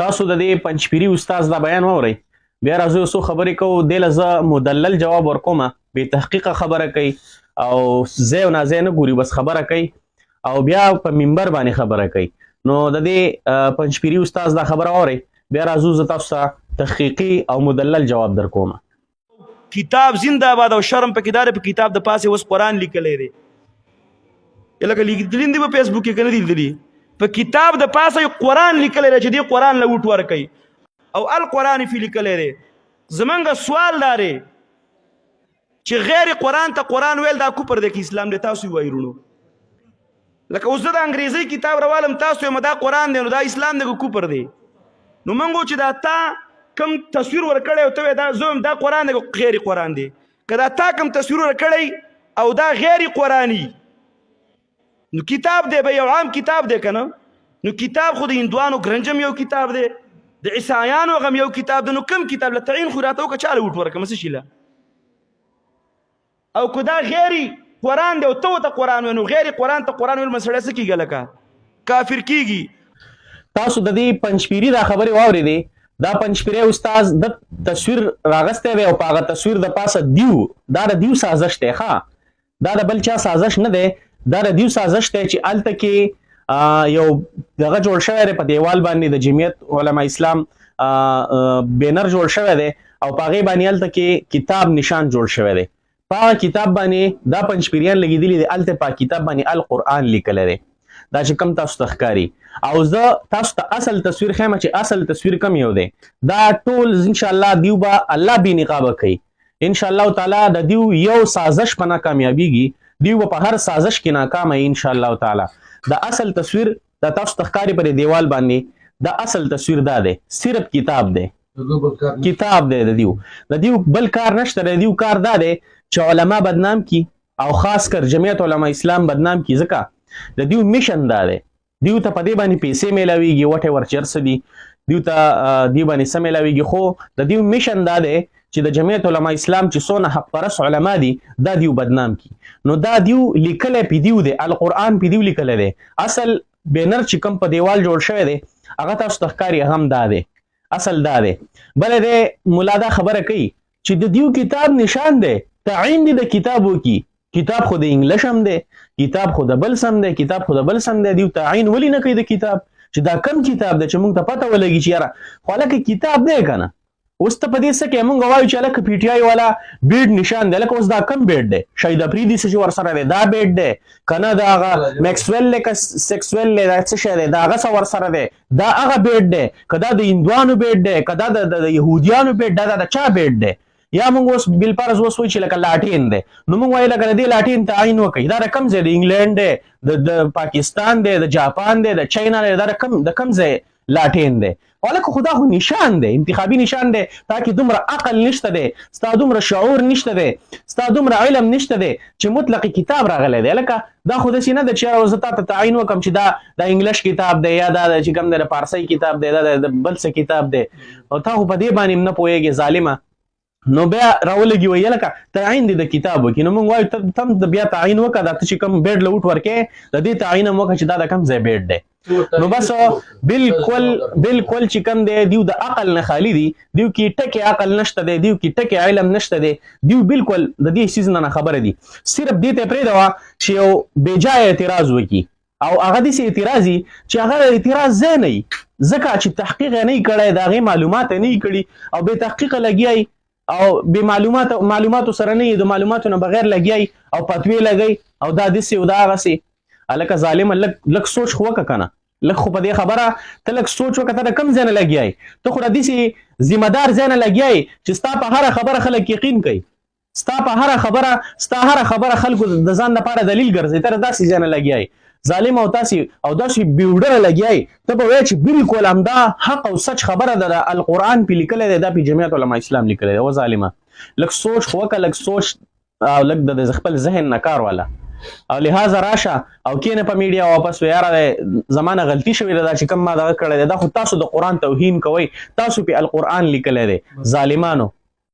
تاسو د دې پنځپيري استاد دا بیان واورئ بیا راځو څو خبرې کوو دې له زه مدلل جواب ورکوم بې تحقیقه خبره کوي او ځای او ناځای نه ګوري بس خبره کوي او بیا په منبر باندې خبره کوي نو د دې پنځپيري استاد دا خبره واورئ بیا راځو زه تاسو ته تحقیقي او مدلل جواب درکوم کتاب زنده باد او شرم په کتاب په کتاب د پاسه اوس قرآن لیکلی دی لکه لیکلین دی په فیسبوک کې کنه دی په کتاب د پاسه قرآن لیکلی دی چې دی قرآن له وټ ورکوي او القرآن فی لیکلی دی زمونږ سوال داري چې غیر قرآن ته قرآن ویل دا کوپر دی که اسلام دی تاسو وایي رونو لکه اوس د انګریزي کتاب راوالم تاسو یم دا قرآن دی نو دا اسلام دی که کوپر دی نو موږ چې دا تا کم تصویر ورکړی او ته دا زه دا قرآن دی که غیر قرآن دی که دا تا کم تصویر ورکړی او دا غیر قرآني نو کتاب دی به یو عام کتاب دی که نه نو کتاب خو د هندوانو ګرنجم یو کتاب دی د عیسایانو غم یو کتاب دی نو کم کتاب له تعین خو راته وکړه چاله وټ ورکړم څه شي له او که دا غیر قرآن دی او ته ورته قرآن وایې نو غیر قرآن ته قرآن ویل مسړی څه کېږي لکه کافر کېږي تاسو د دې پنځپيري دا خبرې واورېدې دا پنځپيری استاد د تصویر راغستی دی او په هغه تصویر د پاسه دیو دا د دیو سازش دی ښه دا د بل چا سازش نه دی دا د دیو سازش دی چې هلته کې یو دغه جوړ شوی دی په دیوال باندې د جمعیت علما اسلام بینر جوړ شوی دی او په هغې باندې هلته کې کتاب نشان جوړ شوی دی په هغه کتاب باندې دا پنځپیریان لګېدلي دي هلته په کتاب باندې القرآن لیکلی دی دا چې کم تاسو ته ښکاري او زه تاسو ته اصل تصویر ښیم چې اصل تصویر کم یو دی دا ټول انشاءالله دیو به الله بې نقابه کوي انشاءالله تعالی د دیو یو سازش په نه کامیابیږي دیو په هر سازش کې ناکامه ان شاء الله تعالی د اصل تصویر د تاسو تخکاری پر دیوال باندې د اصل تصویر دا دی صرف کتاب دی کتاب دی د دیو بل کار نشته د دیو کار دا دی چې علما بدنام کی او خاص کر جمعیت علما اسلام بدنام کی ځکه د دیو میشن دا دی دیو ته په دې باندې پیسې میلاویږي وټه ورچرس دي دیو ته دی باندې سم میلاویږي خو د دیو میشن دا دی چې د جمعیت علما اسلام چې څونه حق پرست علما دي دا دیو بدنام کی نو دا دیو لیکلی پی دیو دی القرآن پی دیو لیکلی دی اصل بینر چې کوم په دیوال جوړ شوی دی هغه تاسو ته ښکاري هم دا دی اصل دا دی بله دی ملا دا خبره کوي چې د دیو کتاب نشان دی تعین دی د کتاب وکي کتاب خو د انګلیش هم دی کتاب خو د بل سم دی کتاب خو د بل سم دی دیو تعین ولې نه کوي د کتاب چې دا کم کتاب دی چې موږ ته پته ولګي چې یاره خو هلکه کتاب دی که نه اوس ته په دې څه کې موږ وایو چې هلکه پی ټي آی والا بیډ نشان دی هلکه اوس دا کم بیډ دی شهید افریدي څه چې ورسره دی دا بیډ دی که نه د هغه میکسویل دی که سیکسویل دی دا څه شی دی د هغه څه ورسره دی دا هغه بیډ دی که دا د هندوانو بیډ دی که دا د یهودیانو بیډ دا د چا بیډ دی یا موږ اوس بالفرض اوس وایو چې لکه لاټین دی نو موږ وایو لکه د دې لاټین تعین وکړي دا د کوم ځای د انګلینډ دی د پاکستان دی د جاپان دی د چاینا دی دا د کوم ځای لاټین دی ولکه خدا خو نشان دی انتخابي نشان دی تاکي دومره عقل نشته دی ستا دومره شعور نشته دی ستا دومره علم نشته دی چې مطلق کتاب راغلی دی لکه دا خو داسې نه ده چې یاره زه تا ته تعین وکړم چې دا د انګلیش کتاب دی یا دا چې کوم دی د پارسۍ کتاب دی دا د بل څه کتاب دی او تا خو په دې باندې هم نه پوهېږې ظالمه نو بیا راولګي وایي لکه تعین دی د کتاب وکړي نو موږ وایو تم د بیا تعین وکړه دا ته چې کوم بیډ له وټ ورکې د دې تعین هم وکړه چې دا د کوم ځای بیډ دی نو بس بالکل چې کوم دی دیو د عقل نه خالی دی دیو کې ټکې عقل نشته دی دیو کې ټکې علم نشته دی دیو بالکل د دې سیز نه خبره دی صرف دې ته پرېږدوه چې یو بېجایه اعتراض وکړي او هغه داسې اعتراض وي چې هغه اعتراض ځای نه وي ځکه چې تحقیق یې نه وي کړی د هغې معلومات یې نه وي کړي او بې تحقیقه لګیا وي او بې معلوماتو سره نه وي د معلوماتو نه بغیر لګیا وي او فتوې لګوي او دا داسې او دا هغسې هلکه ظالمه لږ سوچ خو وکړه که نه لږ خو په دې خبره ته لږ سوچ وکړه ته د کوم ځای نه لګیا یې ته خو د داسې ذمه دار ځای نه لګیا یې چې ستا په هره خبره خلک یقین کوي ستا هره خبره خلکو د ځان لپاره دلیل ګرځي ته داسې ځای نه لګیا یې ظالم او داسې بیوډره لګیا یې ته به وایې چې بالکل همدا حق او سچ خبره ده د القرآن پې لیکلی دی دا پې جمعیت علما اسلام لیکلی دی و ظالمه لږ سوچ خو وکړه لږ سوچ او لږ د خپل ذهن نه کار واله او لہذا راشه او کینه په میډیا واپس یاره زمانه غلطي شوې ده چې کوم ما دغه کړی دی دا خو تاسو د قرآن توهین کوئ تاسو پې القرآن لیکلی دی ظالمانو